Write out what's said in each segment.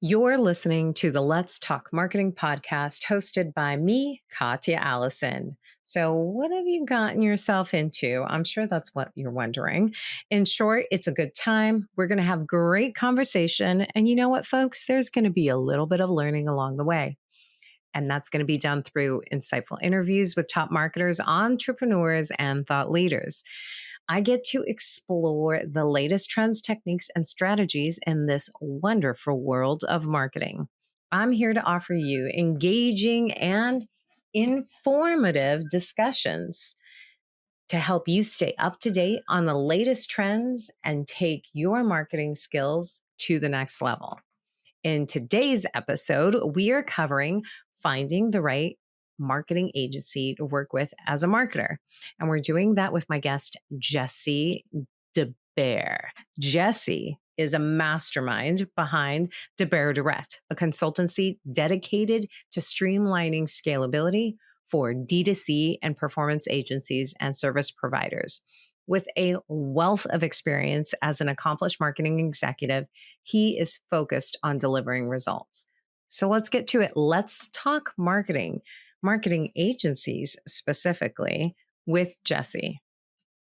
You're listening to the Let's Talk Marketing podcast hosted by me, Katya Allison. So, what have you gotten yourself into? I'm sure that's what you're wondering. In short, it's a good time. We're going to have great conversation. And you know what, folks? There's going to be a little bit of learning along the way. And that's going to be done through insightful interviews with top marketers, entrepreneurs, and thought leaders. I get to explore the latest trends, techniques, and strategies in this wonderful world of marketing. I'm here to offer you engaging and informative discussions to help you stay up to date on the latest trends and take your marketing skills to the next level. In today's episode, we are covering finding the right marketing agency to work with as a marketer. And we're doing that with my guest, Jesse DeBear. Jesse is a mastermind behind DeBear Direct, a consultancy dedicated to streamlining scalability for D2C and performance agencies and service providers. With a wealth of experience as an accomplished marketing executive, he is focused on delivering results. So let's get to it. Let's talk marketing agencies specifically with Jesse.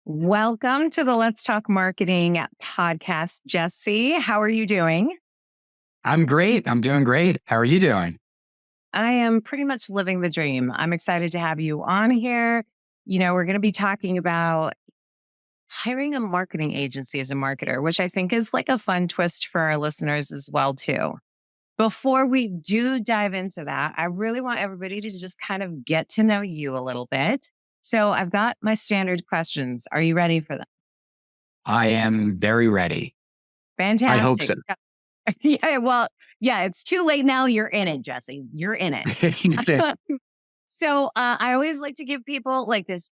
Welcome to the Let's Talk Marketing podcast, Jesse. How are you doing? I'm great. I'm doing great. How are you doing? I am pretty much living the dream. I'm excited to have you on here. We're going to be talking about hiring a marketing agency as a marketer, which I think is like a fun twist for our listeners as well, too. Before we do dive into that, I really want everybody to just kind of get to know you a little bit. So I've got my standard questions. Are you ready for them? I am very ready. Fantastic. I hope so. Yeah, it's too late now. You're in it, Jesse. You're in it. So I always like to give people like this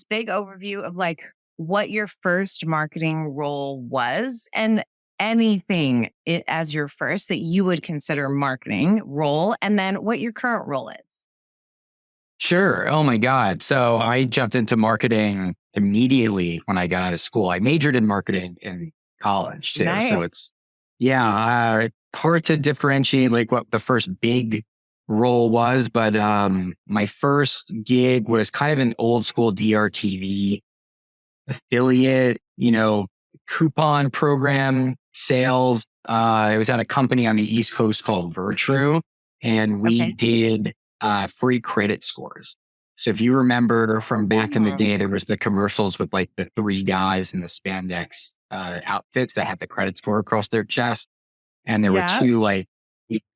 big overview of like what your first marketing role was and anything as your first that you would consider marketing role, and then what your current role is. Sure. Oh my God. So I jumped into marketing immediately when I got out of school. I majored in marketing in college too. Nice. So it's, hard to differentiate like what the first big role was. But my first gig was kind of an old school DRTV affiliate, coupon program sales. It was at a company on the East Coast called Virtru, and we did free credit scores. So if you remember from back in the day, there was the commercials with like the three guys in the spandex outfits that had the credit score across their chest. And there were two like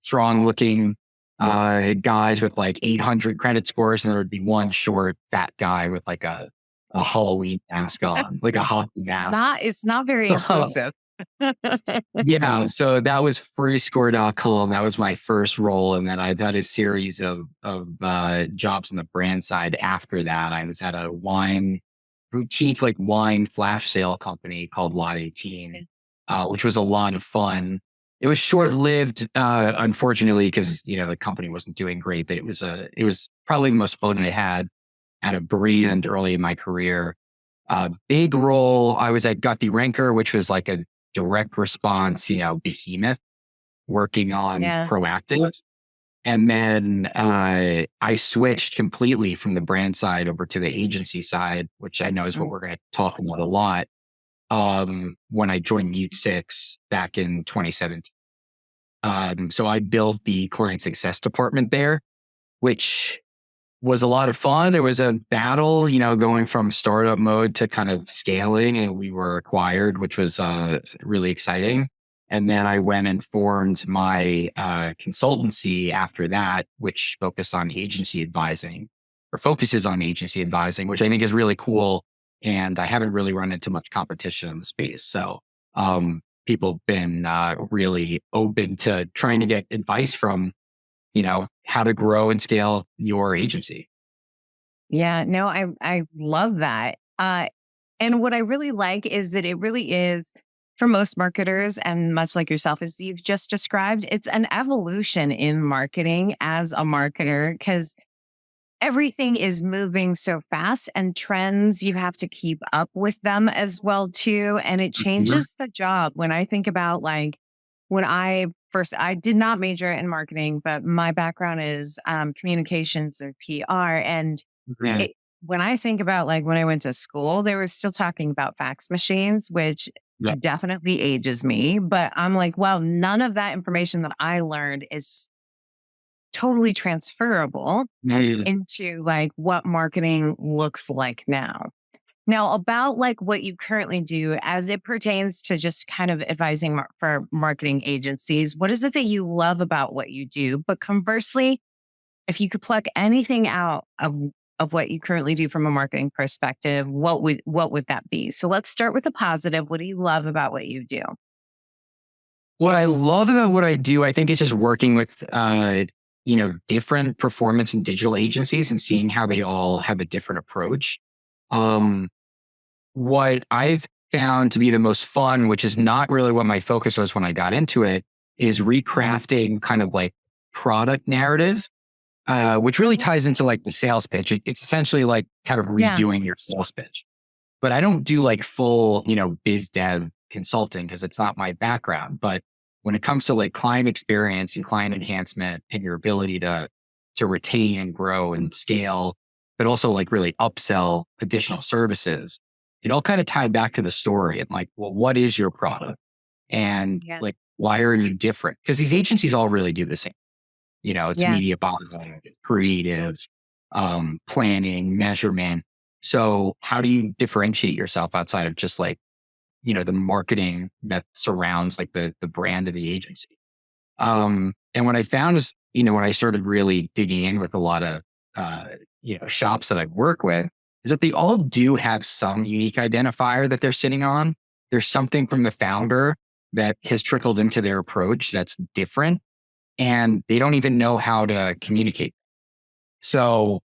strong looking guys with like 800 credit scores. And there would be one short, fat guy with like a Halloween mask on, like a hockey mask. It's not very inclusive. Yeah. So that was freescore.com. That was my first role. And then I've had a series of jobs on the brand side after that. I was at a boutique, like wine flash sale company called Lot 18, which was a lot of fun. It was short-lived, unfortunately, because, the company wasn't doing great, but it was probably the most fun I had at a brand early in my career. Big role, I was at Guthrie Ranker, which was like a direct response, behemoth working on proactive. And then I switched completely from the brand side over to the agency side, which I know is what we're going to talk about a lot, when I joined Mute 6 back in 2017. So I built the client success department there, which was a lot of fun. There was a battle, going from startup mode to kind of scaling, and we were acquired, which was really exciting. And then I went and formed my consultancy after that, which focuses on agency advising, which I think is really cool. And I haven't really run into much competition in the space. So people have been really open to trying to get advice from how to grow and scale your agency. Yeah, no, I love that. And what I really like is that it really is, for most marketers, and much like yourself, as you've just described, it's an evolution in marketing as a marketer, because everything is moving so fast, and trends, you have to keep up with them as well too. And it changes the job. When I think about like when I did not major in marketing, but my background is communications and PR. And Yeah. it, when I think about like when I went to school, they were still talking about fax machines, which Yeah. definitely ages me. But I'm like, well, none of that information that I learned is totally transferable Yeah. into like what marketing looks like now. Now, about like what you currently do as it pertains to just kind of advising for marketing agencies, what is it that you love about what you do? But conversely, if you could pluck anything out of what you currently do from a marketing perspective, what would that be? So let's start with the positive. What do you love about what you do? What I love about what I do, I think, is just working with, different performance and digital agencies and seeing how they all have a different approach. Um, what I've found to be the most fun, which is not really what my focus was when I got into it, is recrafting kind of like product narratives, which really ties into like the sales pitch. It's essentially like kind of Yeah. redoing your sales pitch. But I don't do like full, biz dev consulting because it's not my background. But when it comes to like client experience and client enhancement and your ability to retain and grow and scale, but also like really upsell additional services, it all kind of tied back to the story and like, well, what is your product? And Yeah. like, why are you different? Because these agencies all really do the same. It's Yeah. media buying, it's creative, planning, measurement. So how do you differentiate yourself outside of just like, the marketing that surrounds like the brand of the agency? And what I found is, when I started really digging in with a lot of, shops that I work with, is that they all do have some unique identifier that they're sitting on. There's something from the founder that has trickled into their approach that's different, and they don't even know how to communicate. So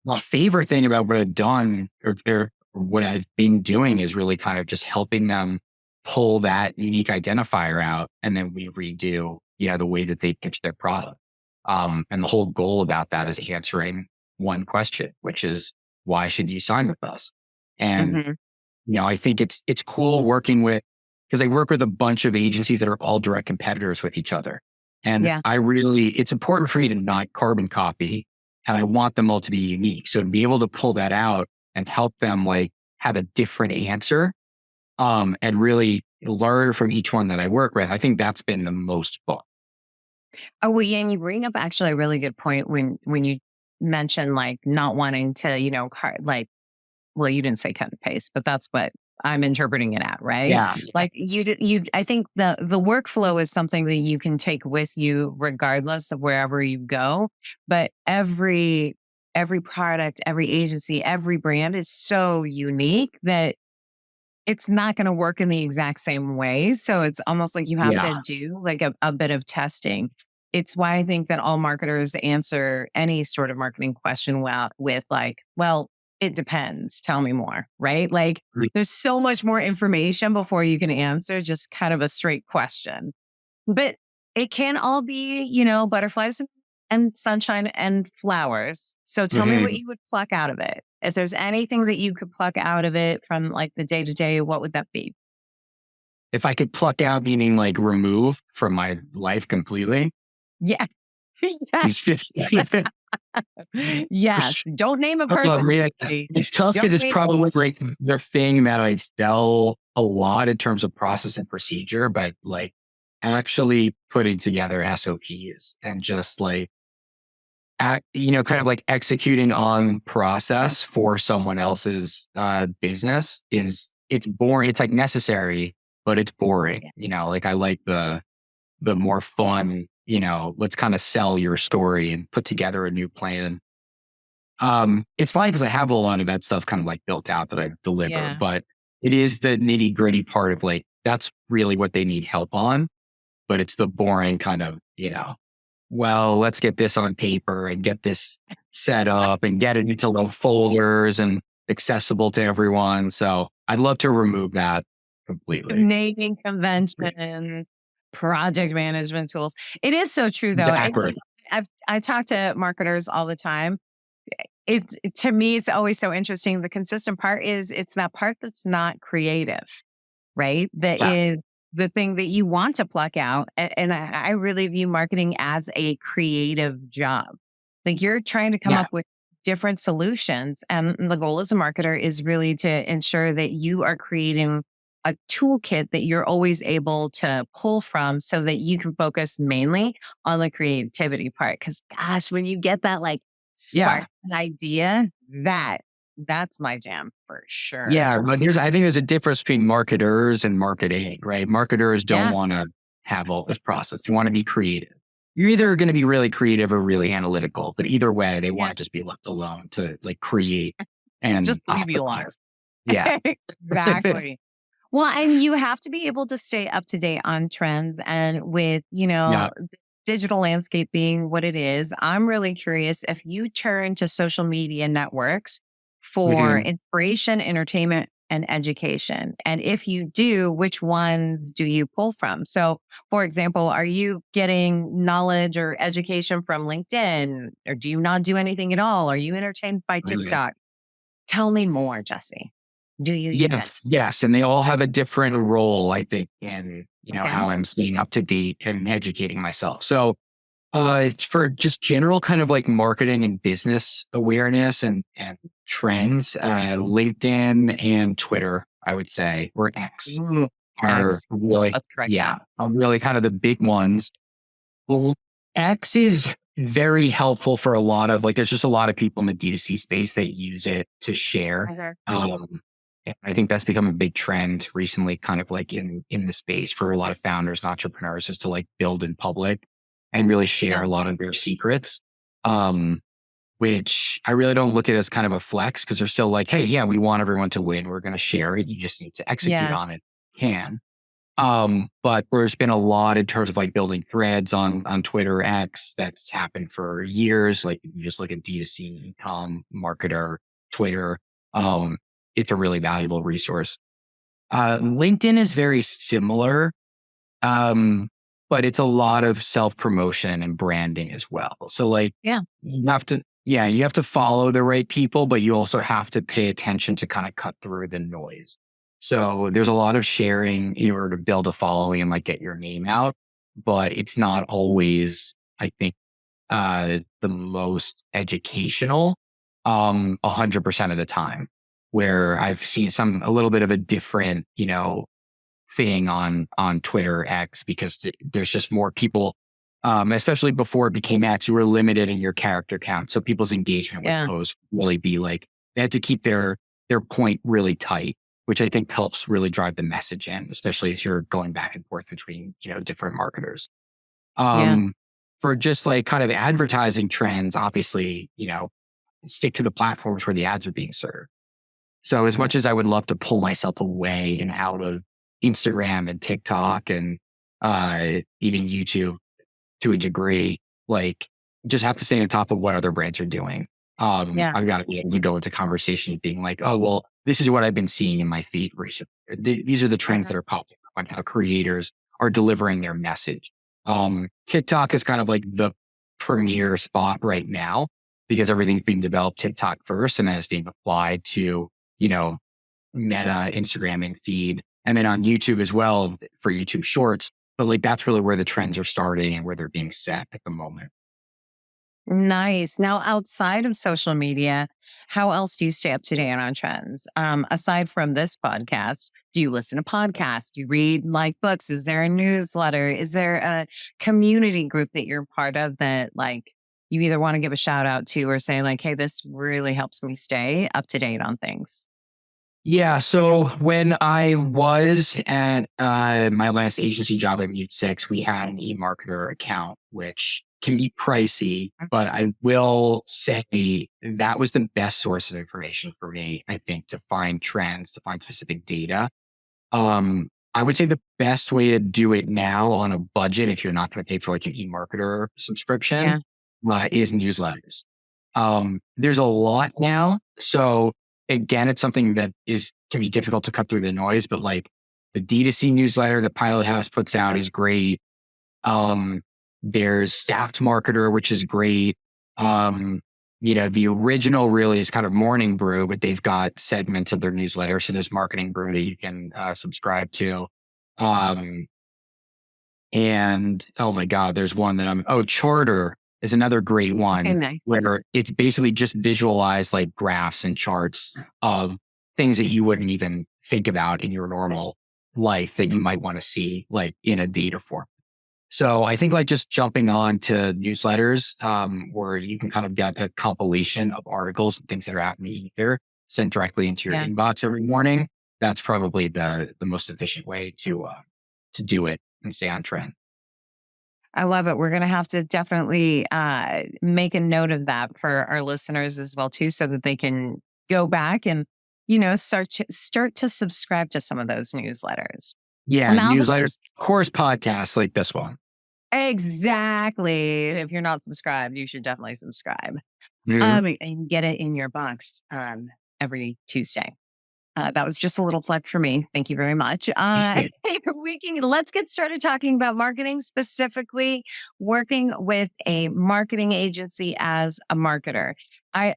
my favorite thing about what I've done or what I've been doing is really kind of just helping them pull that unique identifier out. And then we redo, the way that they pitch their product. And the whole goal about that is answering one question, which is, why should you sign with us? And, Hmm. I think it's cool working with, because I work with a bunch of agencies that are all direct competitors with each other. And Yeah. it's important for me to not carbon copy, and I want them all to be unique. So to be able to pull that out and help them like have a different answer, and really learn from each one that I work with, I think that's been the most fun. Oh, well, yeah, and you bring up actually a really good point when you mention like not wanting to, like, well, you didn't say cut and paste, but that's what I'm interpreting it at, right? Yeah. Like I think the workflow is something that you can take with you regardless of wherever you go. But every product, every agency, every brand is so unique that it's not going to work in the exact same way. So it's almost like you have Yeah. to do like a bit of testing. It's why I think that all marketers answer any sort of marketing question with like, well, it depends. Tell me more, right? Like there's so much more information before you can answer just kind of a straight question. But it can all be, butterflies and sunshine and flowers. So tell me what Mhm. you would pluck out of it. If there's anything that you could pluck out of it from like the day to day, what would that be? If I could pluck out, meaning like remove from my life completely. Yeah. Yes. It's just, Yes. Don't name a oh person. man, Jesse. it's tough because Don't it's name. probably like the thing that I sell a lot in terms of process and procedure, but like actually putting together SOPs and just like, kind of like executing on process for someone else's business it's boring. It's like necessary, but it's boring. Like I like the more fun, let's kind of sell your story and put together a new plan. It's fine because I have a lot of that stuff kind of like built out that I deliver, Yeah. but it is the nitty gritty part of like, that's really what they need help on. But it's the boring kind of, well, let's get this on paper and get this set up and get it into little folders and accessible to everyone. So I'd love to remove that completely. Naming conventions, project management tools. It is so true though. And Exactly. I talk to marketers all the time. It's to me, it's always so interesting. The consistent part is it's that part that's not creative, right? That Yeah. is the thing that you want to pluck out. And I really view marketing as a creative job. Like you're trying to come Yeah. up with different solutions. And the goal as a marketer is really to ensure that you are creating a toolkit that you're always able to pull from so that you can focus mainly on the creativity part. Cause gosh, when you get that like Yeah. spark an idea, that's my jam for sure. Yeah. But I think there's a difference between marketers and marketing, right? Marketers don't Yeah. want to have all this process. They want to be creative. You're either going to be really creative or really analytical, but either way, they want Yeah. to just be left alone to like create and Just leave you alone. optimize. Yeah. Exactly. Well, and you have to be able to stay up to date on trends and with, Yeah. digital landscape being what it is. I'm really curious if you turn to social media networks for Mhm. inspiration, entertainment, and education. And if you do, which ones do you pull from? So, for example, are you getting knowledge or education from LinkedIn, or do you not do anything at all? Are you entertained by Really. TikTok? Tell me more, Jesse. Do you use it? Yes, yes, and they all have a different role, I think, in Okay. how I'm staying up to date and educating myself. So, for just general kind of like marketing and business awareness and trends, LinkedIn and Twitter, I would say, or X Ooh, are X. really, Let's correct yeah, that. are really kind of the big ones. Well, X is very helpful for a lot of like, there's just a lot of people in the D2C space that use it to share. Okay. And I think that's become a big trend recently, kind of like in the space for a lot of founders and entrepreneurs is to like build in public and really share Yeah. a lot of their secrets. Um, which I really don't look at as kind of a flex because they're still like, hey, yeah, we want everyone to win. We're going to share it. You just need to execute Yeah. on it. You can. But there's been a lot in terms of like building threads on Twitter X that's happened for years. Like you just look at D2C, marketer, Twitter. Um, it's a really valuable resource. LinkedIn is very similar. Um, but it's a lot of self promotion and branding as well. So like Yeah. you have to follow the right people, but you also have to pay attention to kind of cut through the noise. So there's a lot of sharing in order to build a following and like get your name out, but it's not always, I think, the most educational, 100% of the time where I've seen a little bit of a different, thing on Twitter X because there's just more people, especially before it became X, you were limited in your character count. So people's engagement with Yeah. posts really be like they had to keep their point really tight, which I think helps really drive the message in, especially as you're going back and forth between different marketers. Yeah. For just like kind of advertising trends, obviously, stick to the platforms where the ads are being served. So as much as I would love to pull myself away and out of Instagram and TikTok and even YouTube to a degree, like just have to stay on top of what other brands are doing. Yeah. I've got to be able to go into conversations being like, oh, well, this is what I've been seeing in my feed recently. These are the trends that are popping up on how creators are delivering their message. TikTok is kind of like the premier spot right now because everything's being developed TikTok first and then it's being applied to, Meta, Instagram, and feed. And then on YouTube as well for YouTube Shorts. But like that's really where the trends are starting and where they're being set at the moment. Nice. Now, outside of social media, how else do you stay up to date on trends? Aside from this podcast, do you listen to podcasts? Do you read like books? Is there a newsletter? Is there a community group that you're part of that like you either want to give a shout out to or say like, hey, this really helps me stay up to date on things? Yeah. So when I was at my last agency job at Mute Six, we had an eMarketer account, which can be pricey, but I will say that was the best source of information for me, I think, to find trends, to find specific data. I would say the best way to do it now on a budget, if you're not going to pay for like an eMarketer subscription, Yeah. is newsletters. There's a lot now. So again, it's something that can be difficult to cut through the noise, but like the D2C newsletter that Pilot House puts out is great. There's Staffed Marketer, which is great. The original really is kind of Morning Brew, but they've got segments of their newsletter. So there's Marketing Brew that you can subscribe to. Um, and oh my God, there's one that Charter is another great Okay, one nice. where it's basically just visualize like graphs and charts of things that you wouldn't even think about in your normal life that you might want to see like in a data form. So I think like just jumping on to newsletters, where you can kind of get a compilation of articles and things that are out in the ether sent directly into your Yeah. inbox every morning. That's probably the most efficient way to do it and stay on trend. I love it. We're going to have to definitely make a note of that for our listeners as well too, so that they can go back and start to subscribe to some of those newsletters. Well, Yeah, now that newsletters, of course, podcasts like this one. exactly, if you're not subscribed, you should definitely subscribe. Mhm. And get it in your box every Tuesday. That was just a little plug for me. Thank you very much. Let's get started talking about marketing, specifically working with a marketing agency as a marketer. I,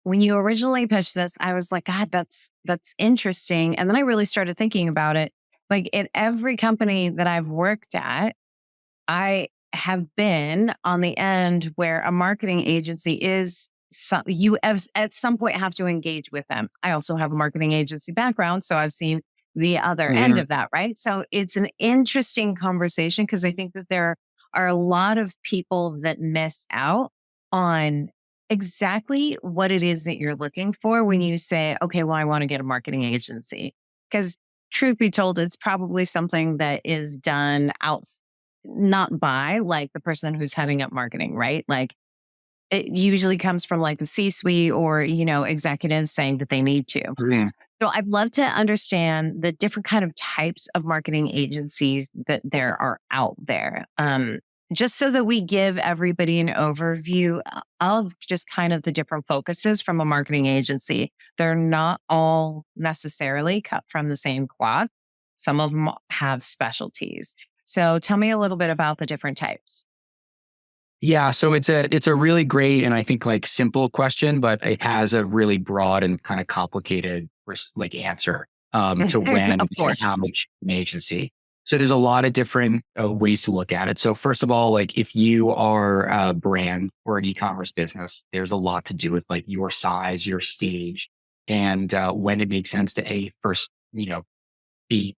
when you originally pitched this, I was like, God, that's interesting. And then I really started thinking about it. Like in every company that I've worked at, I have been on the end where a marketing agency is at some point have to engage with them. I also have a marketing agency background, so I've seen the other end Mhm. of that, right? So it's an interesting conversation because I think that there are a lot of people that miss out on exactly what it is that you're looking for when you say, okay, well, I want to get a marketing agency. Because truth be told, it's probably something that is done out not by like the person who's heading up marketing, right? Like it usually comes from like the C suite or, executives saying that they need to. Mhm. So I'd love to understand the different kind of types of marketing agencies that there are out there. Just so that we give everybody an overview of just kind of the different focuses from a marketing agency. They're not all necessarily cut from the same cloth. Some of them have specialties. So tell me a little bit about the different types. Yeah, so it's a really great and I think like simple question, but it has a really broad and kind of complicated like answer to when Of course. and how much an agency. So there's a lot of different ways to look at it. So first of all, like if you are a brand or an e-commerce business, there's a lot to do with like your size, your stage, and when it makes sense to first, be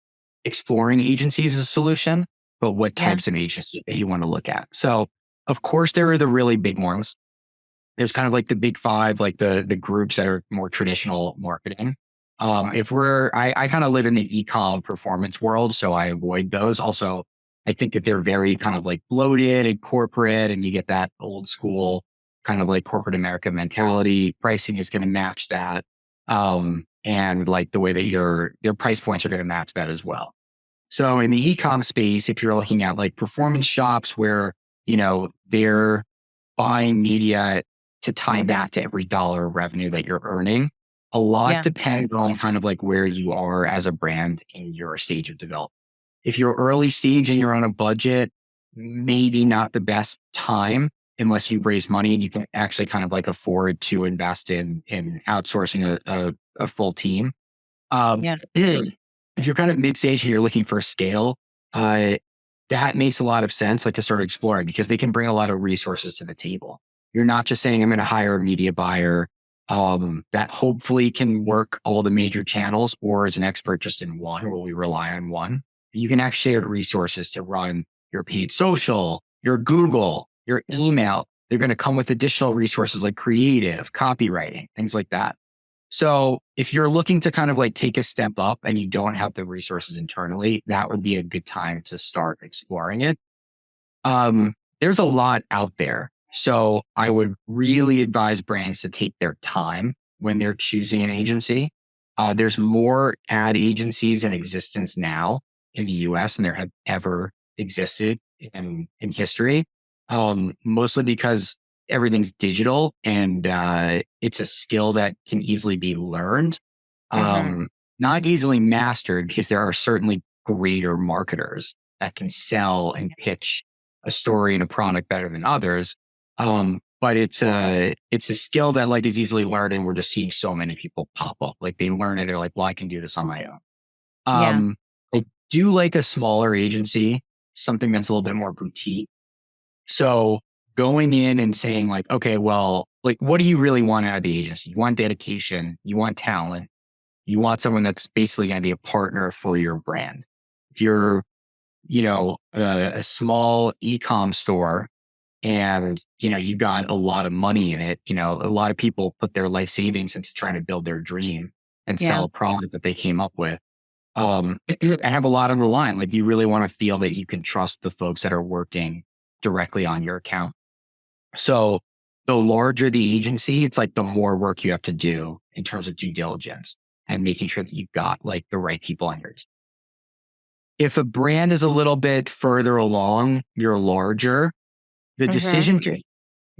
exploring agencies as a solution, but what Yeah. types of agencies that you want to look at. So of course, there are the really big ones. There's kind of like the big five, like the groups that are more traditional marketing. If I kind of live in the e-com performance world, so I avoid those. Also, I think that they're very kind of like bloated and corporate, and you get that old school kind of like corporate America mentality. Pricing is going to match that, and like the way that their price points are going to match that as well. So in the e-com space, if you're looking at like performance shops where, they're buying media to tie back to every dollar of revenue that you're earning, a lot Yeah. depends on kind of like where you are as a brand in your stage of development. If you're early stage and you're on a budget, maybe not the best time unless you raise money and you can actually kind of like afford to invest in outsourcing a full team. Yeah. If you're kind of mid stage and you're looking for scale, uh, that makes a lot of sense, like to start exploring because they can bring a lot of resources to the table. You're not just saying, I'm going to hire a media buyer that hopefully can work all the major channels or is an expert just in one, where we rely on one. You can have shared resources to run your paid social, your Google, your email. They're going to come with additional resources like creative, copywriting, things like that. So if you're looking to kind of like take a step up and you don't have the resources internally, that would be a good time to start exploring it. There's a lot out there. So I would really advise brands to take their time when they're choosing an agency. There's more ad agencies in existence now in the US than there have ever existed in history. Mostly because everything's digital and it's a skill that can easily be learned. Hmm. Not easily mastered because there are certainly greater marketers that can sell and pitch a story and a product better than others. But it's a skill that like is easily learned, and we're just seeing so many people pop up. Like they learn and they're like, well, I can do this on my own. Yeah. I do like a smaller agency, something that's a little bit more boutique. So going in and saying like, okay, well, like, what do you really want out of the agency? You want dedication, you want talent, you want someone that's basically going to be a partner for your brand. If you're, a small e-com store and, you got a lot of money in it, a lot of people put their life savings into trying to build their dream and Yeah. sell a product that they came up with. I have a lot on the line. Like, you really want to feel that you can trust the folks that are working directly on your account. So the larger the agency, it's like the more work you have to do in terms of due diligence and making sure that you've got like the right people on your team. If a brand is a little bit further along, you're larger, the Hmm. decision tree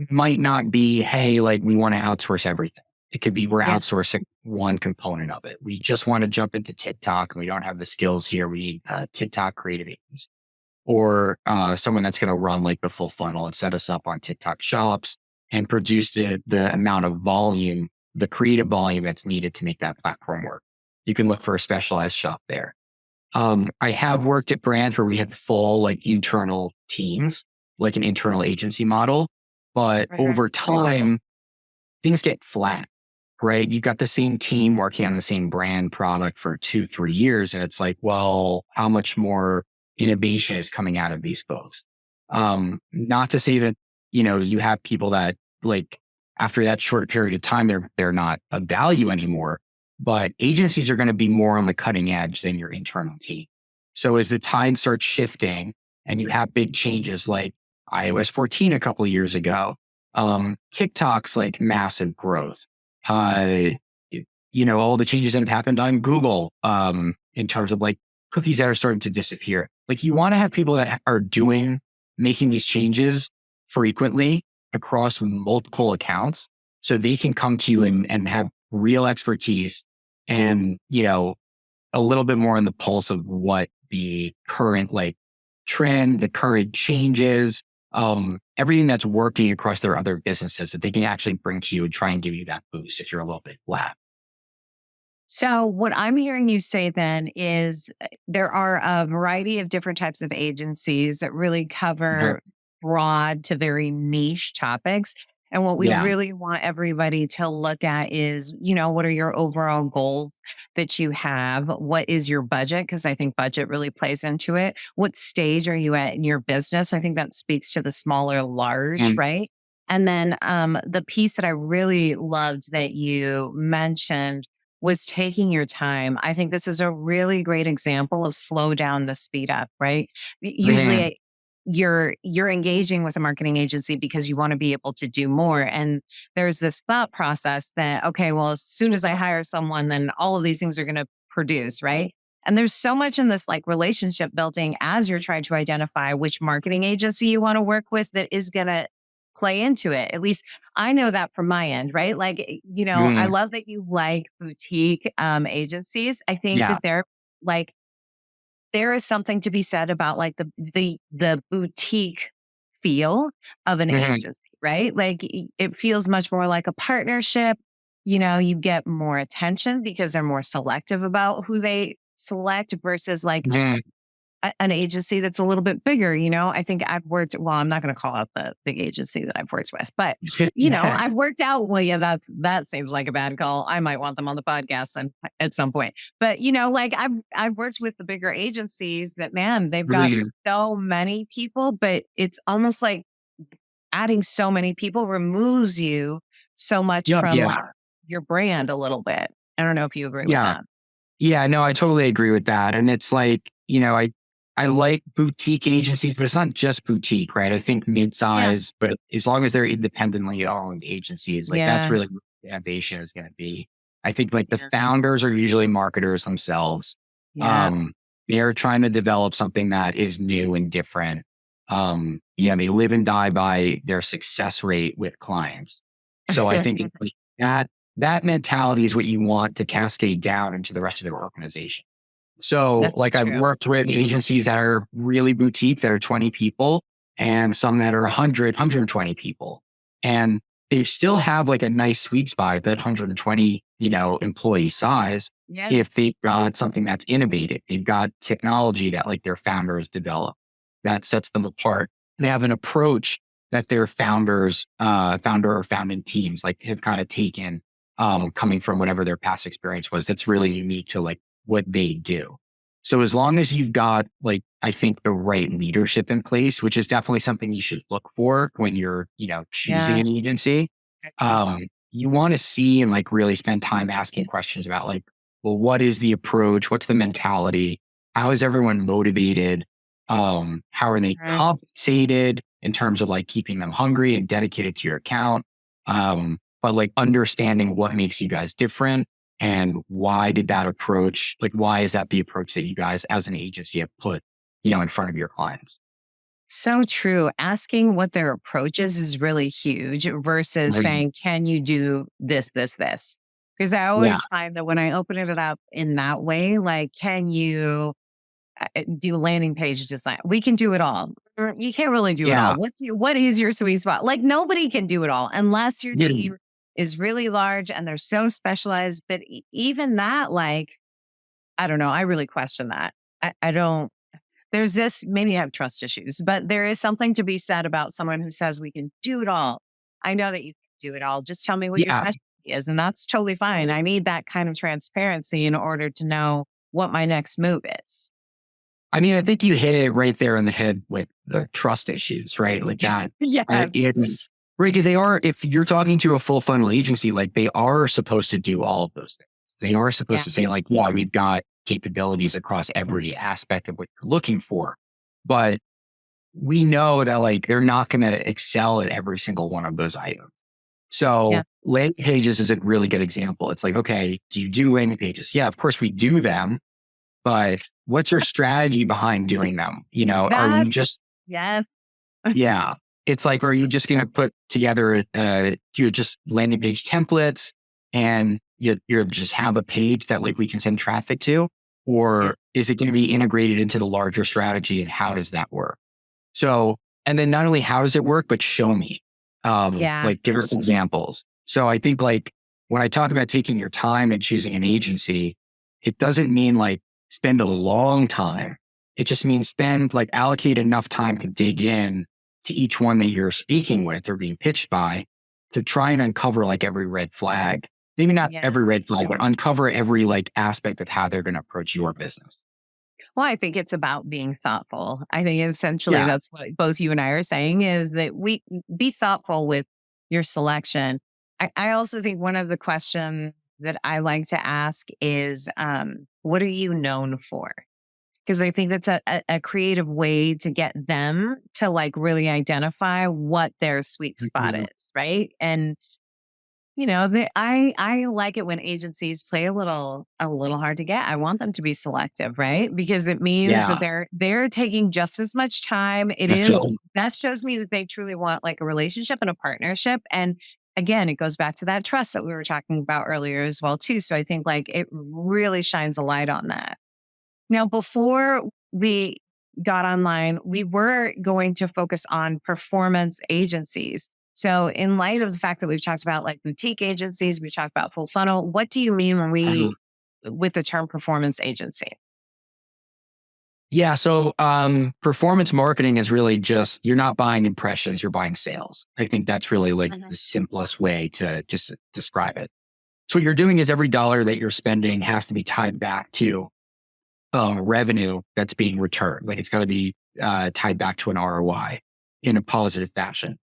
might not be, hey, like we want to outsource everything. It could be we're Yeah. outsourcing one component of it. We just want to jump into TikTok and we don't have the skills here. We need TikTok creative agents or someone that's going to run like the full funnel and set us up on TikTok shops and produce the amount of volume, the creative volume that's needed to make that platform work. You can look for a specialized shop there. I have worked at brands where we had full like internal teams, like an internal agency model, but Hmm. over time, things get flat, right? You've got the same team working on the same brand product for 2-3 years. And it's like, well, how much more innovation is coming out of these folks? Not to say that, you have people that like after that short period of time, they're not of value anymore, but agencies are going to be more on the cutting edge than your internal team. So as the tide starts shifting and you have big changes like iOS 14 a couple of years ago, TikTok's like massive growth. Uh, all the changes that have happened on Google, in terms of like cookies that are starting to disappear. Like, you want to have people that are making these changes frequently across multiple accounts so they can come to you and have real expertise and, a little bit more on the pulse of what the current like trend, the current changes, everything that's working across their other businesses that they can actually bring to you and try and give you that boost if you're a little bit flat. So, what I'm hearing you say then is there are a variety of different types of agencies that really Mhm. cover broad to very niche topics. And what we Yeah. really want everybody to look at is, what are your overall goals that you have? What is your budget? Because I think budget really plays into it. What stage are you at in your business? I think that speaks to the small or large, And right? And then the piece that I really loved that you mentioned was taking your time. I think this is a really great example of slow down the speed up, right? Usually mhm. you're engaging with a marketing agency because you want to be able to do more, and there's this thought process that, okay, well, as soon as I hire someone, then all of these things are going to produce, right? And there's so much in this like relationship building as you're trying to identify which marketing agency you want to work with that is going to play into it. At least I know that from my end, right? Like, I Mhm. love that you like boutique agencies. I think Yeah. that they're like, there is something to be said about like the boutique feel of an Mhm. agency, right? Like it feels much more like a partnership. You get more attention because they're more selective about who they select versus like Mhm. an agency that's a little bit bigger. I think I've worked, well, I'm not going to call out the big agency that I've worked with, but Yeah. I've worked out, well, yeah, that seems like a bad call. I might want them on the podcast at some point. But like I've worked with the bigger agencies that, man, they've got Really. so many people, but it's almost like adding so many people removes you so much Yep. from Yeah. your brand a little bit. I don't know if you agree with Yeah. that. Yeah, no, I totally agree with that. And it's like, I like boutique agencies, but it's not just boutique, right? I think Yeah. mid-size, but as long as they're independently owned agencies, like that's Yeah. really what the innovation is going to be. I think like the Yeah. founders are usually marketers themselves. Yeah. Um, they're trying to develop something that is new and different. They live and die by their success rate with clients. So I think like, that mentality is what you want to cascade down into the rest of their organization. So, That's so like, I've true. worked with agencies that are really boutique, that are 20 people, and some that are 100, people. And they still have like a nice sweet spot, that 120 employee size. Yeah. If they've got something that's innovative, they've got technology that like their founders develop that sets them apart. They have an approach that their founder or founding teams like have kind of taken, coming from whatever their past experience was. That's really unique to like what they do. So as long as you've got like, I think the right leadership in place, which is definitely something you should look for when you're, choosing Yeah. an agency. You want to see and like really spend time asking questions about like, well, what is the approach? What's the mentality? How is everyone motivated? How are they Right. compensated in terms of like keeping them hungry and dedicated to your account? But like understanding what makes you guys different and why did that approach, like, why is that the approach that you guys as an agency have put, in front of your clients? So true. Asking what their approach is really huge versus Right. saying, can you do this, this, this? Because I Yeah. always find that when I open it up in that way, like, can you do landing page design? We can do it all. You can't really do it all. Yeah. What is your sweet spot? Like, nobody can do it all unless your Yeah. team is really large and they're so specialized. But even that, like, I don't know. I really question that. I don't. There's this, maybe I have trust issues, but there is something to be said about someone who says we can do it all. I know that you can do it all. Just tell me what your Yeah. specialty is. And that's totally fine. I need that kind of transparency in order to know what my next move is. I mean, I think you hit it right there in the head with the trust issues, right? Like that. Yes. It's right because they are. If you're talking to a full funnel agency, like they are supposed to do all of those things. They are supposed Yeah. to say, like, yeah, we've got capabilities across every aspect of what you're looking for, but we know that like they're not going to excel at every single one of those items. Yeah. So landing pages is a really good example. It's like, okay, do you do landing pages? Yeah, of course we do them. But what's your strategy behind doing them? Are That, you just, yes. yeah, it's like, are you just going to put together, you just landing page templates and you just have a page that like we can send traffic to? Or is it going to be integrated into the larger strategy and how does that work? So, and then not only how does it work, but show me, Yeah. like give us examples. So I think like when I talk about taking your time and choosing an agency, it doesn't mean like spend a long time. It just means allocate enough time to dig in to each one that you're speaking with or being pitched by to try and uncover like every red flag. Maybe not Yeah. every red flag, but uncover every like aspect of how they're going to approach your business. Well, I think it's about being thoughtful. I think essentially Yeah. that's what both you and I are saying is that we be thoughtful with your selection. I also think one of the questions that I like to ask is, what are you known for? Because I think that's a creative way to get them to like really identify what their sweet spot Mhm. is, right? And I like it when agencies play a little hard to get. I want them to be selective, right? Because it means that Yeah. they're taking just as much time. So, That shows me that they truly want like a relationship and a partnership. And again, it goes back to that trust that we were talking about earlier as well, too. So I think like it really shines a light on that. Now, before we got online, we were going to focus on performance agencies. So, in light of the fact that we've talked about like boutique agencies, we talked about full funnel, what do you mean when with the term performance agency? yeah. So, performance marketing is really just, you're not buying impressions, you're buying sales. I think that's really like the simplest way to just describe it. So what you're doing is every dollar that you're spending has to be tied back to revenue that's being returned. Like it's got to be tied back to an ROI in a positive fashion,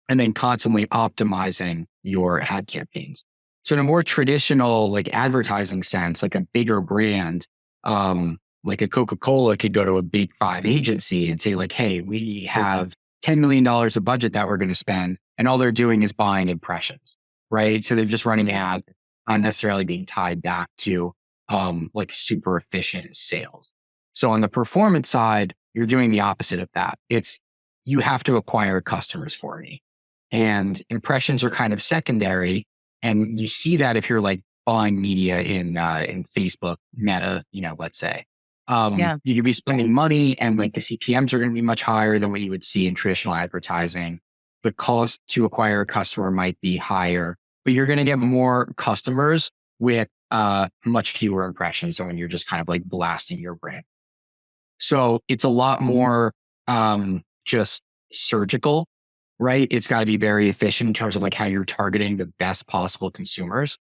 and then constantly optimizing your ad campaigns. So in a more traditional like advertising sense, like a bigger brand, like a Coca-Cola could go to a big five agency and say like, hey, we have $10 million of budget that we're going to spend. And all they're doing is buying impressions, right? So they're just running ads, not necessarily being tied back to like super efficient sales. So on the performance side, you're doing the opposite of that. It's you have to acquire customers for me. And impressions are kind of secondary. And you see that if you're like buying media in Facebook, Meta, let's say. Yeah. You could be spending money and like the CPMs are going to be much higher than what you would see in traditional advertising. The cost to acquire a customer might be higher, but you're going to get more customers with much fewer impressions than when you're just kind of like blasting your brand. So it's a lot more just surgical, right? It's got to be very efficient in terms of like how you're targeting the best possible consumers.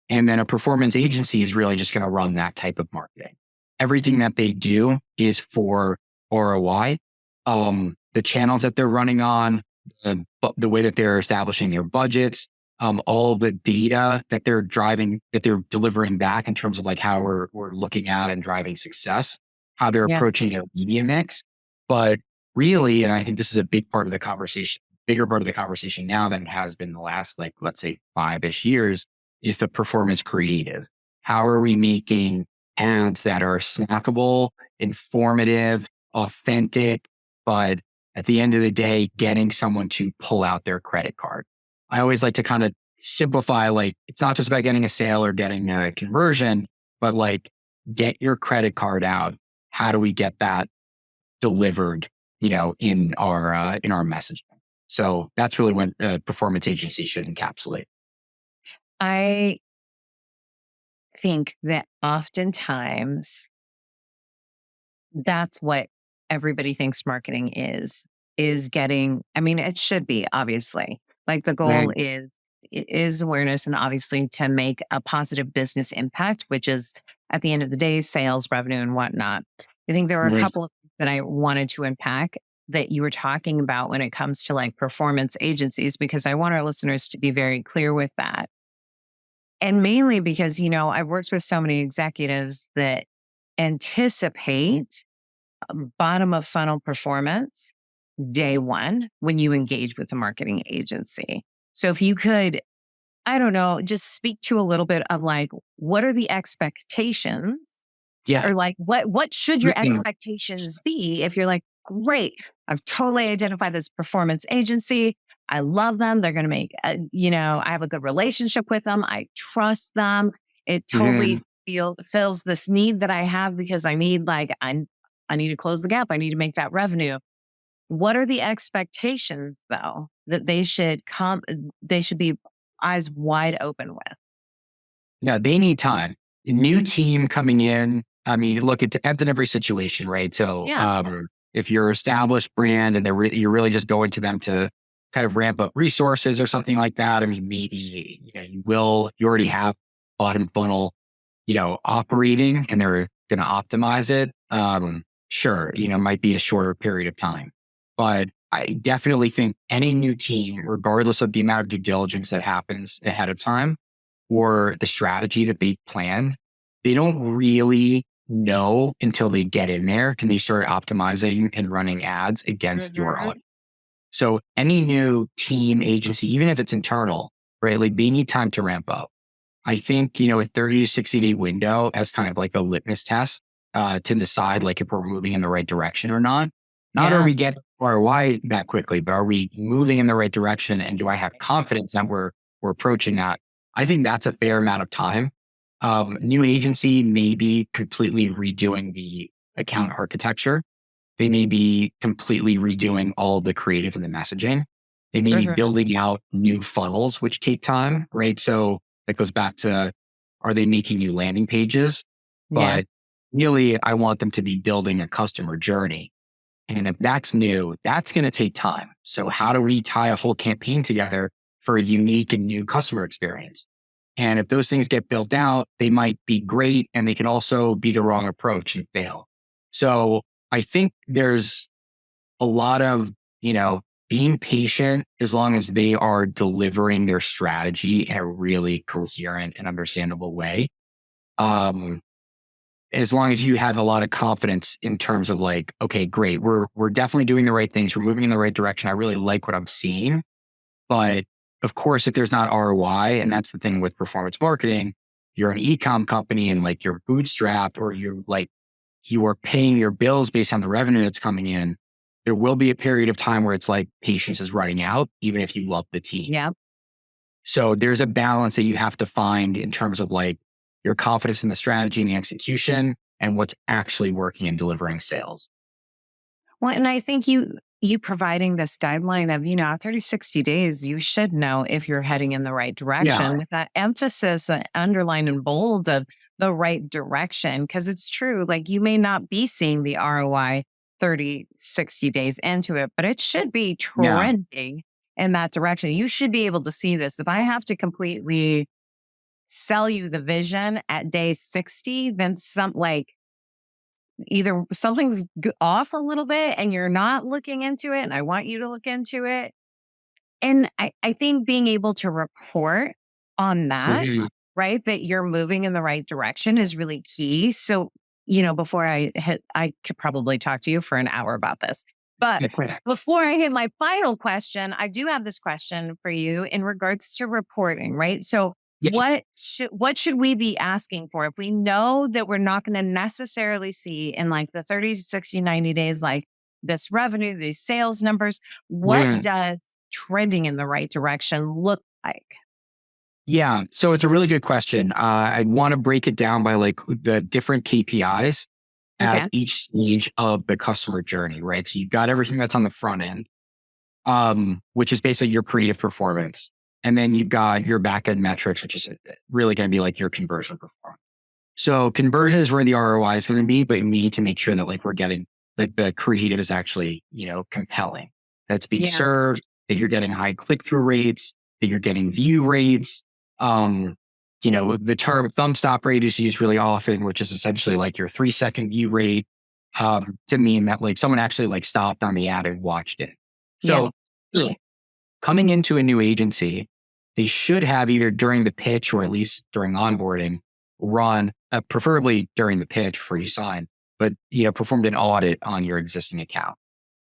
And then a performance agency is really just going to run that type of marketing. Everything that they do is for ROI. The channels that they're running on, the way that they're establishing their budgets, all the data that they're driving, that they're delivering back in terms of like how we're looking at and driving success, how they're Yeah. approaching their media mix. But really, and I think this is a big part of the conversation, bigger part of the conversation now than it has been the last, like, let's say 5-ish years, is the performance creative. How are we making ads that are snackable, informative, authentic, but at the end of the day, getting someone to pull out their credit card? I always like to kind of simplify, like, it's not just about getting a sale or getting a conversion, but like, get your credit card out. How do we get that delivered, in our messaging? So that's really what a performance agency should encapsulate. I think that oftentimes that's what everybody thinks marketing is getting. I mean, it should be, obviously. Like the goal Right. is awareness and obviously to make a positive business impact, which is at the end of the day, sales, revenue, and whatnot. I think there were a Right. couple of things that I wanted to unpack that you were talking about when it comes to like performance agencies, because I want our listeners to be very clear with that. And mainly because, I've worked with so many executives that anticipate bottom of funnel performance day one when you engage with a marketing agency. So if you could, I don't know, just speak to a little bit of like, what are the expectations, Yeah. or like, what should your Written- expectations be if you're like, great, I've totally identified this performance agency. I love them. They're going to make, I have a good relationship with them. I trust them. It Mhm. totally fills this need that I have because I need I need to close the gap. I need to make that revenue. What are the expectations though that they should be eyes wide open with? Yeah, they need time. A new team coming in. I mean, look, it depends on every situation, right? So, Yeah. if you're an established brand and you're really just going to them to kind of ramp up resources or something like that, I mean, maybe you already have bottom funnel, operating, and they're going to optimize it. Sure, might be a shorter period of time, but I definitely think any new team, regardless of the amount of due diligence that happens ahead of time, or the strategy that they planned, they don't really know until they get in there and they start optimizing and running ads against your Mhm. audience. So any new team, agency, even if it's internal, right? Like they need time to ramp up. I think, a 30 to 60-day window as kind of like a litmus test to decide like if we're moving in the right direction or not. Not are Yeah. we getting ROI that quickly, but are we moving in the right direction? And do I have confidence that we're approaching that? I think that's a fair amount of time. New agency may be completely redoing the account architecture. They may be completely redoing all of the creative and the messaging. They may be Mhm. building out new funnels, which take time, right? So that goes back to, are they making new landing pages? Yeah. But really, I want them to be building a customer journey. And if that's new, that's going to take time. So how do we tie a whole campaign together for a unique and new customer experience? And if those things get built out, they might be great and they can also be the wrong approach and fail. So I think there's a lot of, being patient as long as they are delivering their strategy in a really coherent and understandable way. Um, as long as you have a lot of confidence in terms of like, okay, great, we're definitely doing the right things. We're moving in the right direction. I really like what I'm seeing. But of course, if there's not ROI, and that's the thing with performance marketing, you're an e-com company and like you're bootstrapped or you are paying your bills based on the revenue that's coming in. There will be a period of time where it's like patience is running out, even if you love the team. Yeah. So there's a balance that you have to find in terms of like your confidence in the strategy and the execution and what's actually working and delivering sales. Well, and I think you providing this guideline of, after 60 days, you should know if you're heading in the right Yeah. direction with that emphasis, underline in bold of the right direction. Cause it's true. Like you may not be seeing the ROI 30, 60 days into it, but it should be Yeah. trending in that direction. You should be able to see this. If I have to completely sell you the vision at day 60, then either something's off a little bit and you're not looking into it. And I want you to look into it. And I think being able to report on that, Mhm. right, that you're moving in the right direction is really key. So, before I could probably talk to you for an hour about this. But before I hit my final question, I do have this question for you in regards to reporting, right? So, Yeah. what should we be asking for if we know that we're not going to necessarily see in like the 30, 60, 90 days, like this revenue, these sales numbers? What Yeah. does trending in the right direction look like? Yeah. So it's a really good question. I want to break it down by like the different KPIs at Okay. each stage of the customer journey, right? So you've got everything that's on the front end, which is basically your creative performance. And then you've got your back end metrics, which is really going to be like your conversion performance. So conversion is where the ROI is going to be, but we need to make sure that like we're getting like the creative is actually, compelling. That's being Yeah. served, that you're getting high click-through rates, that you're getting view rates. Um, the term thumb stop rate is used really often, which is essentially like your 3-second view rate, to mean that like someone actually like stopped on the ad and watched it. Yeah. So coming into a new agency, they should have either during the pitch or at least during onboarding run, preferably during the pitch before you sign, but performed an audit on your existing account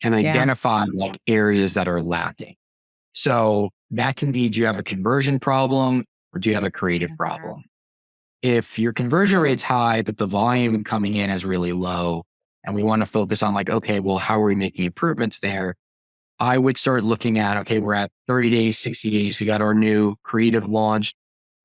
and Yeah. identify like areas that are lacking. So that can be, do you have a conversion problem or do you have a creative Mhm. problem? If your conversion rate's high, but the volume coming in is really low, and we want to focus on like, okay, well, how are we making improvements there? I would start looking at, okay, we're at 30 days, 60 days. We got our new creative launch.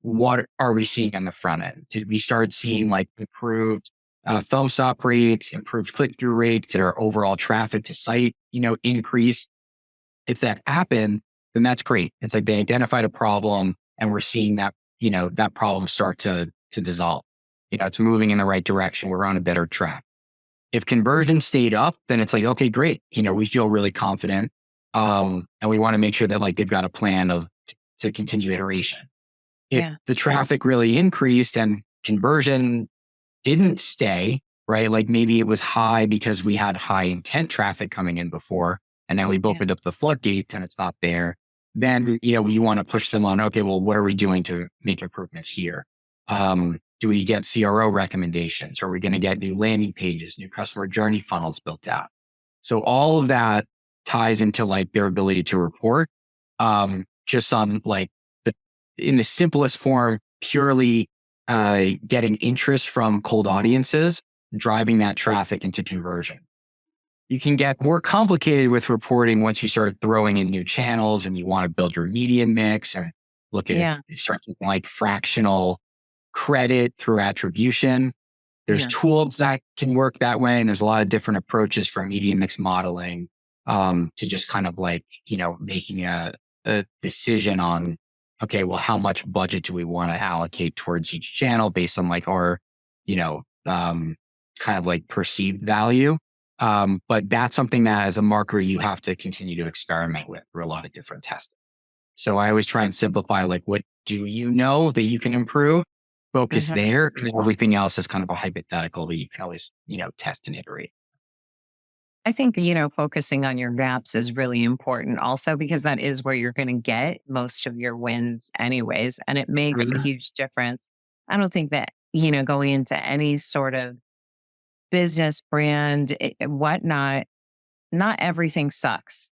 What are we seeing on the front end? Did we start seeing like improved thumb stop rates, improved click through rates? Did our overall traffic to site, increase? If that happened, then that's great. It's like they identified a problem and we're seeing that, that problem start to dissolve. It's moving in the right direction. We're on a better track. If conversion stayed up, then it's like, okay, great. We feel really confident. And we want to make sure that like they've got a plan to continue iteration. If Yeah. the traffic really increased and conversion didn't stay, right? Like maybe it was high because we had high intent traffic coming in before, and now we've Yeah. opened up the floodgate and it's not there. Then, we want to push them on, okay, well, what are we doing to make improvements here? Do we get CRO recommendations? Are we going to get new landing pages, new customer journey funnels built out? So all of that ties into like their ability to report, just on like in the simplest form, purely getting interest from cold audiences, driving that traffic into conversion. You can get more complicated with reporting once you start throwing in new channels and you want to build your media mix and look at it, Yeah. start looking like fractional credit through attribution. There's Yeah. tools that can work that way. And there's a lot of different approaches for media mix modeling, to just kind of like, making a decision on, okay, well, how much budget do we want to allocate towards each channel based on like our, kind of like perceived value. But that's something that as a marketer, you have to continue to experiment with through a lot of different testing. So I always try and simplify, like, what do you know that you can improve? Focus Mhm. there. And everything else is kind of a hypothetical that you can always, test and iterate. I think, focusing on your gaps is really important also because that is where you're going to get most of your wins anyways. And it makes a Mhm. huge difference. I don't think that, going into any sort of business brand, whatnot, not everything sucks.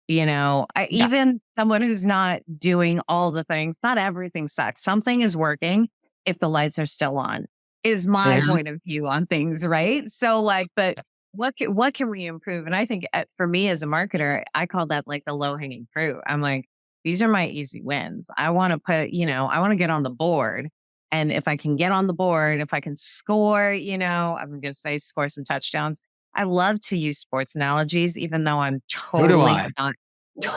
Yeah. Even someone who's not doing all the things, not everything sucks. Something is working if the lights are still on, is my Mhm. point of view on things, right? So, like, but what can we improve? And I think for me as a marketer, I call that like the low hanging fruit. I'm like, these are my easy wins. I want to I want to get on the board. And if I can get on the board, if I can score, I'm going to say score some touchdowns, I love to use sports analogies, even though I'm So do totally I. not,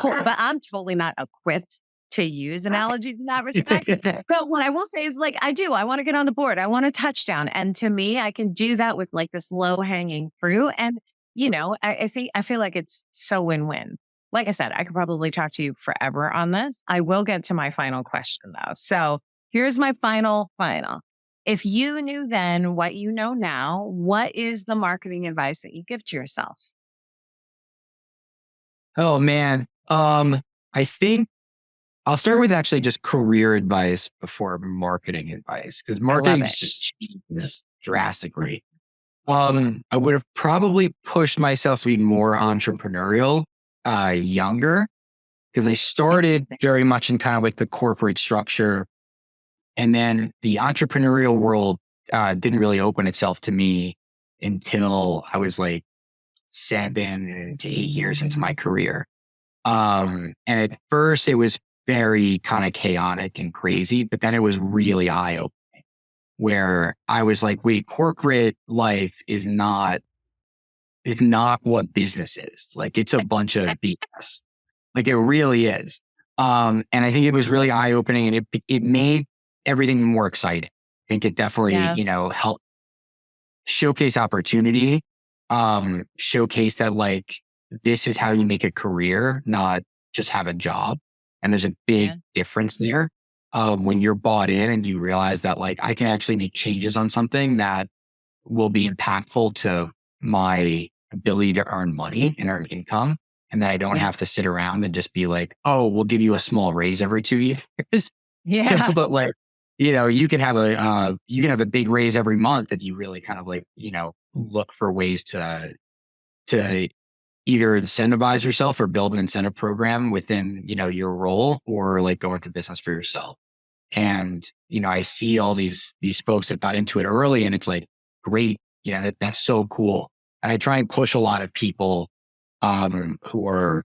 but I'm totally not equipped to use analogies in that respect. But what I will say is like, I want to get on the board. I want a touchdown. And to me, I can do that with like this low hanging fruit. And, I feel like it's so win-win. Like I said, I could probably talk to you forever on this. I will get to my final question though. So here's my final. If you knew then what you know now, what is the marketing advice that you give to yourself? Oh man. I think I'll start with actually just career advice before marketing advice, because I love marketing's it. just changed this drastically. I would have probably pushed myself to be more entrepreneurial, younger, because I started Interesting. very much in kind of like the corporate structure, and then the entrepreneurial world didn't really open itself to me until I was like 7 to 8 years into my career. And at first it was very kind of chaotic and crazy, but then it was really eye opening where I was like, wait, corporate life is not what business is. Like it's a bunch of BS. Like it really is. And I think it was really eye opening, and it made everything more exciting. I think it definitely, Yeah. helped showcase opportunity, showcase that like this is how you make a career, not just have a job. And there's a Yeah. big difference there. When you're bought in and you realize that like I can actually make changes on something that will be impactful to my ability to earn money and earn income. And that I don't Yeah. have to sit around and just be like, oh, we'll give you a small raise every 2 years. Yeah. But like, you can have a big raise every month if you really kind of like, look for ways to either incentivize yourself or build an incentive program within, your role, or like go into business for yourself. And, I see all these folks that got into it early, and it's like, great, that's so cool. And I try and push a lot of people who are,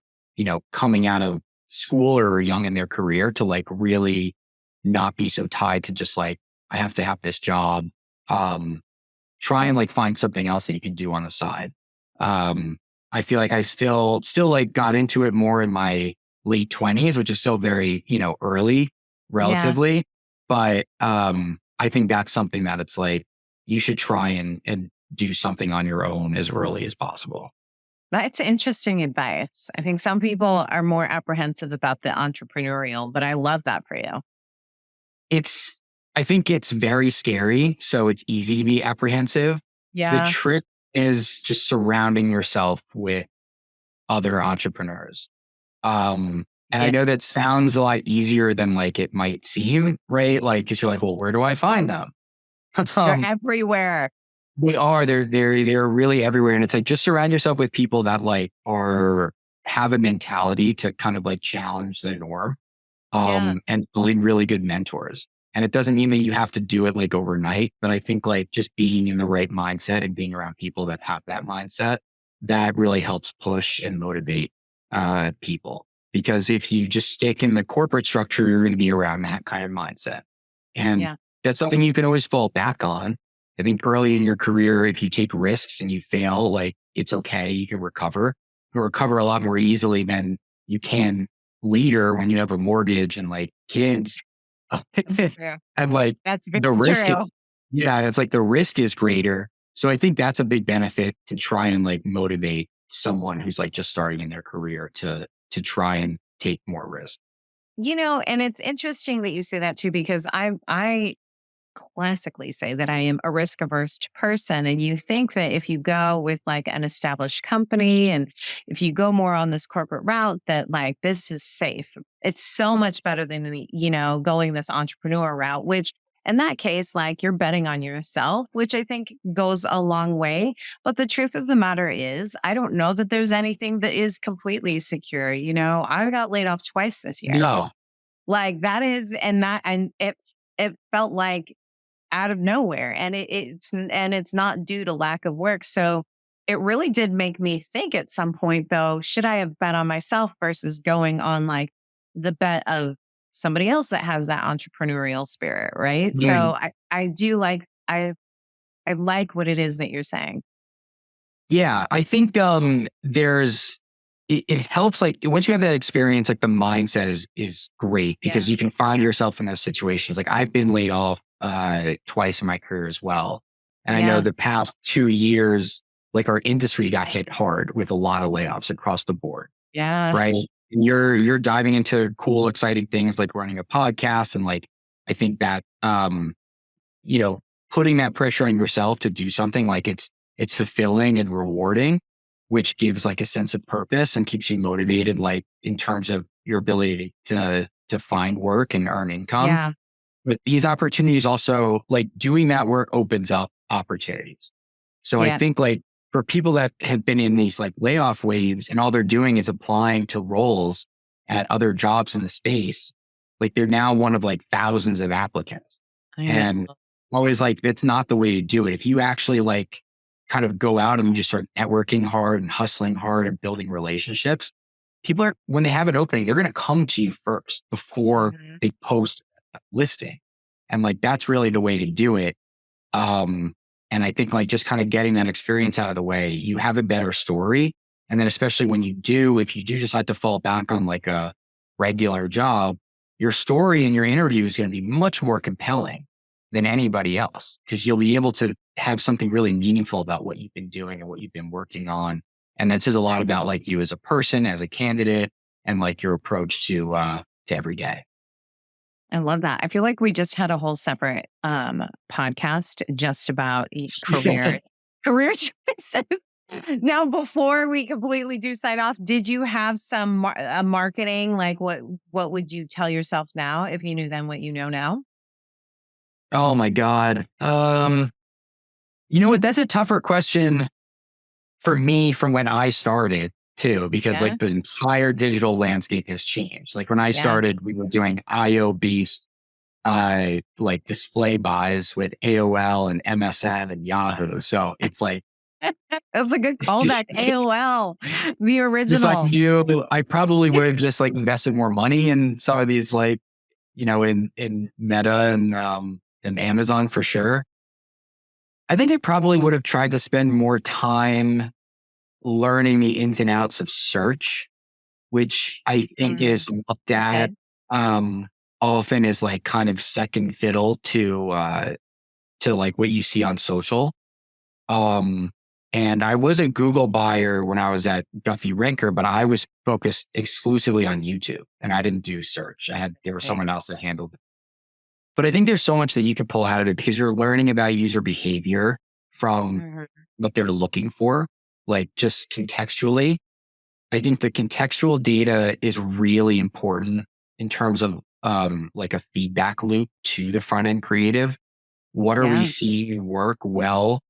coming out of school or young in their career to like really not be so tied to just like, I have to have this job. Um, Try and like find something else that you can do on the side. Um, I feel like I still like got into it more in my late 20s, which is still very, early Yeah. relatively. But I think that's something that it's like you should try and do something on your own as early as possible. That's interesting advice. I think some people are more apprehensive about the entrepreneurial, but I love that for you. It's, I think it's very scary. So it's easy to be apprehensive. The Yeah. trick is just surrounding yourself with other entrepreneurs. And I Yeah. know that sounds a lot easier than like it might seem, right? Like, cause you're like, well, where do I find them? They're um, everywhere. they're really everywhere. And it's like, just surround yourself with people that like have a mentality to kind of like challenge the norm, Yeah. and find really good mentors. And it doesn't mean that you have to do it like overnight, but I think like just being in the right mindset and being around people that have that mindset, that really helps push and motivate people. Because if you just stick in the corporate structure, you're going to be around that kind of mindset. And Yeah. that's something you can always fall back on. I think early in your career, if you take risks and you fail, like it's okay, you can recover. You can recover a lot more easily than you can later when you have a mortgage and like kids. Yeah. And like That's very the risk is, true. yeah, it's like the risk is greater. So I think that's a big benefit to try and like motivate someone who's like just starting in their career to try and take more risk. And it's interesting that you say that too, because I classically say that I am a risk averse person. And you think that if you go with like an established company and if you go more on this corporate route, that like this is safe. It's so much better than, going this entrepreneur route, which in that case, like you're betting on yourself, which I think goes a long way. But the truth of the matter is, I don't know that there's anything that is completely secure. I got laid off twice this year. No. Like that is, and it felt like out of nowhere, and it's not due to lack of work. So it really did make me think at some point though, should I have bet on myself versus going on like the bet of somebody else that has that entrepreneurial spirit, right? Yeah. So I do like I like what it is that you're saying. Yeah, I think it helps, like once you have that experience, like the mindset is great because Yeah. you can find yourself in those situations. Like I've been laid off twice in my career as well. And I know Yeah. the past 2 years, like our industry got hit hard with a lot of layoffs across the board, Yeah. right? And you're diving into cool, exciting things like running a podcast. And like I think that you know, putting that pressure on yourself to do something like it's fulfilling and rewarding, which gives like a sense of purpose and keeps you motivated, like in terms of your ability to find work and earn income. Yeah. But these opportunities also, like doing that work opens up opportunities. So I Yeah. think like for people that have been in these like layoff waves and all they're doing is applying to roles at other jobs in the space, like they're now one of like thousands of applicants. I know. And always like, it's not the way to do it. If you actually like kind of go out and just start networking hard and hustling hard and building relationships, people are, when they have an opening, they're going to come to you first before Mhm. they post a listing. And like, that's really the way to do it. Um, and I think like just kind of getting that experience out of the way, you have a better story. And then especially when you do, if you do decide to fall back on like a regular job, your story and your interview is going to be much more compelling than anybody else because you'll be able to have something really meaningful about what you've been doing and what you've been working on. And that says a lot about like you as a person, as a candidate, and like your approach to every day. I love that. I feel like we just had a whole separate podcast just about career choices. Now, before we completely do sign off, did you have some marketing? Like, what would you tell yourself now if you knew then what you know now? Oh my God. You know what? That's a tougher question for me from when I started too, because Yeah, like the entire digital landscape has changed. Like when I yeah. started, we were doing IO based, like display buys with AOL and MSN and Yahoo. So it's like, That's a good callback. AOL, the if I original. knew, I probably would have just like invested more money in some of these, like, in Meta and Amazon for sure. I think I probably would have tried to spend more time learning the ins and outs of search, which I think Mm, is looked at good. um, often as like kind of second fiddle to like what you see on social. Um, and I was a Google buyer when I was at Guthrie Ranker, but I was focused exclusively on YouTube and I didn't do search. I There was see. someone else that handled it. But I think there's so much that you can pull out of it because you're learning about user behavior from Mhm. what they're looking for, like just contextually. I think the contextual data is really important in terms of like a feedback loop to the front end creative. What are we Yeah, seeing work well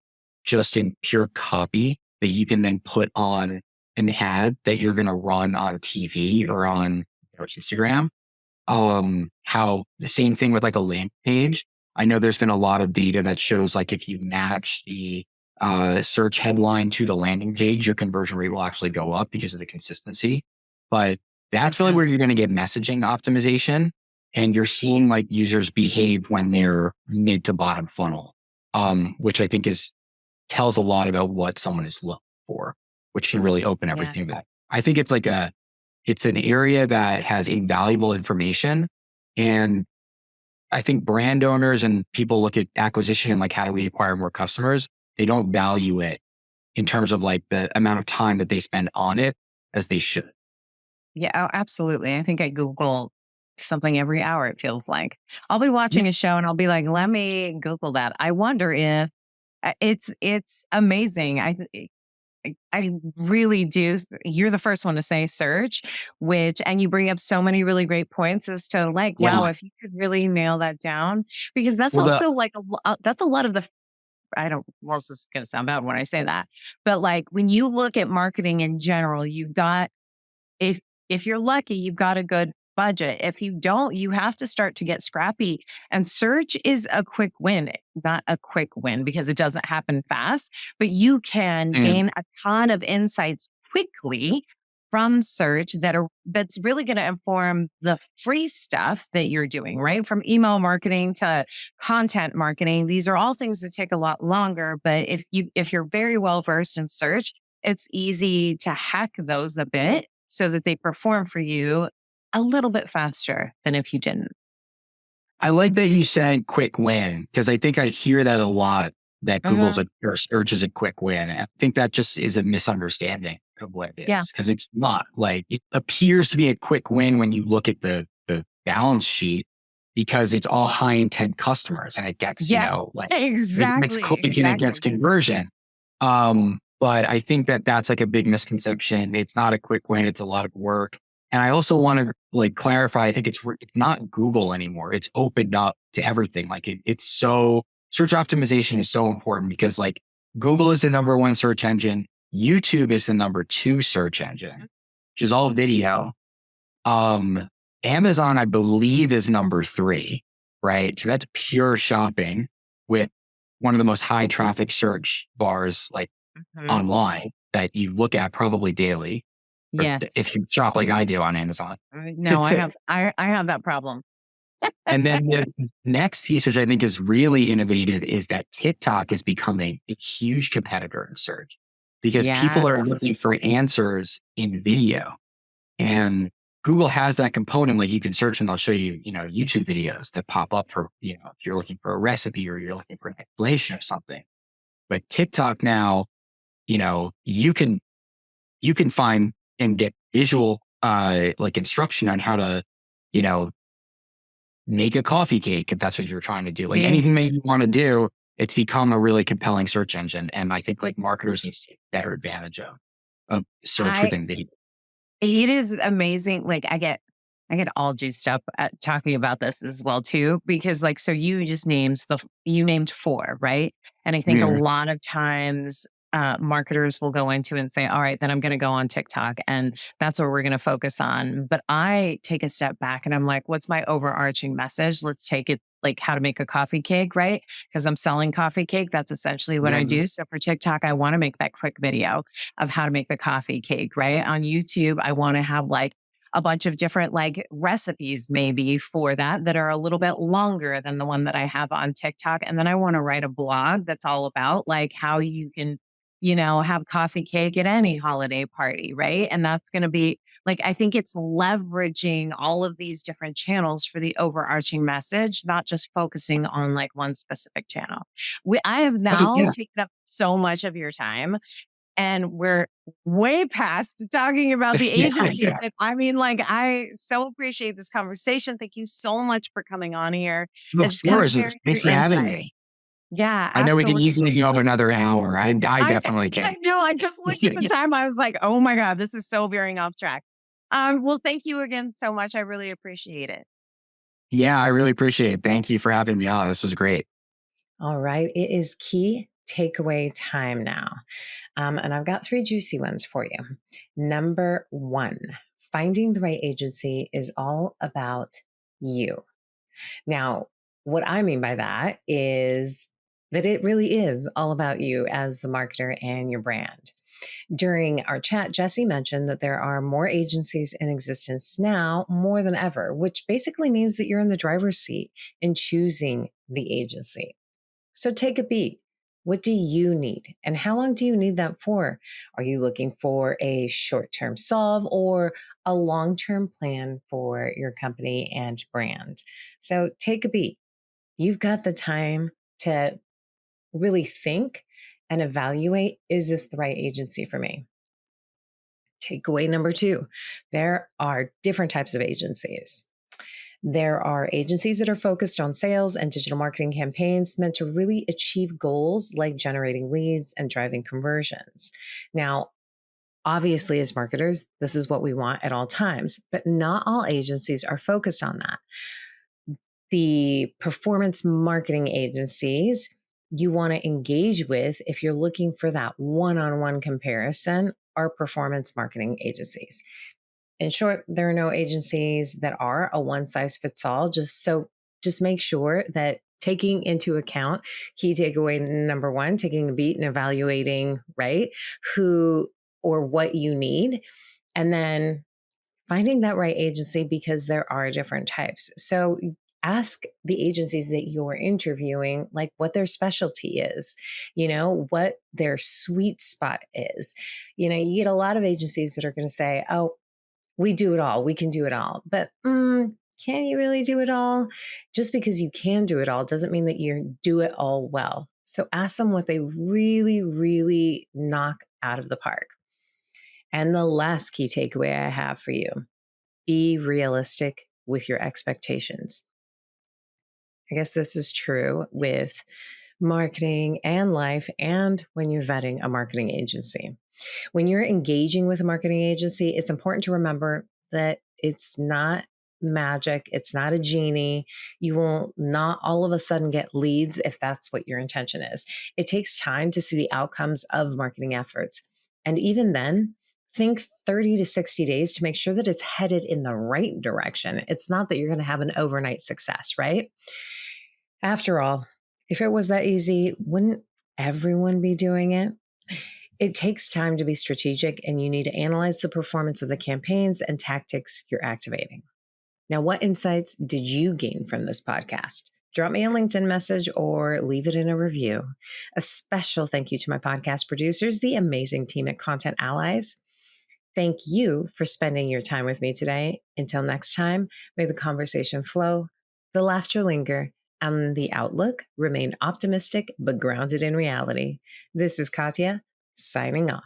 just in pure copy that you can then put on an ad that you're going to run on TV or on Instagram? How the same thing with like a landing page. I know there's been a lot of data that shows like if you match the search headline to the landing page, your conversion rate will actually go up because of the consistency. But that's really yeah, where you're going to get messaging optimization. And you're seeing like users behave when they're mid to bottom funnel, which I think tells a lot about what someone is looking for, which can really open yeah. everything back. I think it's an area that has invaluable information. And I think brand owners and people look at acquisition and like, how do we acquire more customers? They don't value it in terms of like the amount of time that they spend on it as they should. Yeah, oh, absolutely. I think I Google something every hour, it feels like. I'll be watching a show and I'll be like, let me Google that. I wonder if it's amazing. I really do. You're the first one to say search, and you bring up so many really great points as to like, wow, Yeah. if you could really nail that down, because that's Well, also like, that's a lot of the, I don't, well, this is going to sound bad when I say that, but like when you look at marketing in general, you've got, if if you're lucky, you've got a good budget. If you don't, you have to start to get scrappy. And search is a quick win, not a quick win because it doesn't happen fast, but you can mm, gain a ton of insights quickly from search that's really going to inform the free stuff that you're doing, right? From email marketing to content marketing. These are all things that take a lot longer, but if you're very well versed in search, it's easy to hack those a bit so that they perform for you a little bit faster than if you didn't. I like that you said quick win, because I think I hear that a lot, that or search is a quick win. And I think that just is a misunderstanding of what it Yeah. is, because it's not. Like, it appears to be a quick win when you look at the balance sheet, because it's all high intent customers and it gets, like it's clicking, it gets conversion. But I think that that's like a big misconception. It's not a quick win. It's a lot of work. And I also want to like clarify, I think it's not Google anymore. It's opened up to everything. Like it's so, search optimization is so important, because like Google is the number one search engine. YouTube is the number two search engine, which is all video. Amazon, I believe, is number three, right? So that's pure shopping with one of the most high traffic search bars like online that you look at probably daily. Yes. If you shop like I do on Amazon. No, I have that problem. And then the next piece, which I think is really innovative, is that TikTok is becoming a huge competitor in search, because people are looking for answers in video. And Google has that component. Like you can search and they'll show you, YouTube videos that pop up for, if you're looking for a recipe or you're looking for an explanation of something. But TikTok now, you can find and get visual, like instruction on how to, make a coffee cake, if that's what you're trying to do. Like anything that you want to do, it's become a really compelling search engine. And I think like marketers need to take better advantage of search within video. It is amazing. Like I get all juiced up at talking about this as well too, because like, so you just named four, right? And I think a lot of times marketers will go into and say, all right, then I'm going to go on TikTok and that's what we're going to focus on. But I take a step back and I'm like, what's my overarching message? Let's take it like how to make a coffee cake, right? Because I'm selling coffee cake. That's essentially what I do. So for TikTok, I want to make that quick video of how to make the coffee cake, right? On YouTube, I want to have like a bunch of different like recipes maybe for that are a little bit longer than the one that I have on TikTok. And then I want to write a blog that's all about like how you can, have coffee cake at any holiday party, right? And that's going to be like, I think it's leveraging all of these different channels for the overarching message, not just focusing on like one specific channel. I have now taken up so much of your time. And we're way past talking about the agency. I mean, like, I so appreciate this conversation. Thank you so much for coming on here. Of course. Thanks for having me. Yeah. I know we can easily go another hour. I definitely can. I know. I just looked at the time. I was like, oh my God, this is so veering off track. Well, thank you again so much. I really appreciate it. Yeah, I really appreciate it. Thank you for having me on. This was great. All right. It is key takeaway time now. And I've got 3 juicy ones for you. Number 1, finding the right agency is all about you. Now, what I mean by that is that it really is all about you as the marketer and your brand. During our chat, Jesse mentioned that there are more agencies in existence now more than ever, which basically means that you're in the driver's seat in choosing the agency. So take a beat. What do you need? And how long do you need that for? Are you looking for a short-term solve or a long-term plan for your company and brand? So take a beat. You've got the time to really think and evaluate, is this the right agency for me? Takeaway number 2, there are different types of agencies. There are agencies that are focused on sales and digital marketing campaigns meant to really achieve goals like generating leads and driving conversions. Now, obviously, as marketers, this is what we want at all times, but not all agencies are focused on that. The performance marketing agencies you want to engage with if you're looking for that one-on-one comparison are performance marketing agencies. In short, there are no agencies that are a one-size-fits-all. Just make sure that taking into account key takeaway number 1, taking a beat and evaluating, right, who or what you need, And then finding that right agency, because there are different types. So ask the agencies that you're interviewing, like what their specialty is, what their sweet spot is. You get a lot of agencies that are going to say, oh, we do it all. We can do it all. But can you really do it all? Just because you can do it all doesn't mean that you do it all well. So ask them what they really, really knock out of the park. And the last key takeaway I have for you: be realistic with your expectations. I guess this is true with marketing and life, and when you're vetting a marketing agency. When you're engaging with a marketing agency, it's important to remember that it's not magic. It's not a genie. You will not all of a sudden get leads if that's what your intention is. It takes time to see the outcomes of marketing efforts. And even then, think 30 to 60 days to make sure that it's headed in the right direction. It's not that you're going to have an overnight success, right? After all, if it was that easy, wouldn't everyone be doing it? It takes time to be strategic, and you need to analyze the performance of the campaigns and tactics you're activating. Now, what insights did you gain from this podcast? Drop me a LinkedIn message or leave it in a review. A special thank you to my podcast producers, the amazing team at Content Allies. Thank you for spending your time with me today. Until next time, may the conversation flow, the laughter linger, and the outlook remain optimistic but grounded in reality. This is Katya, signing off.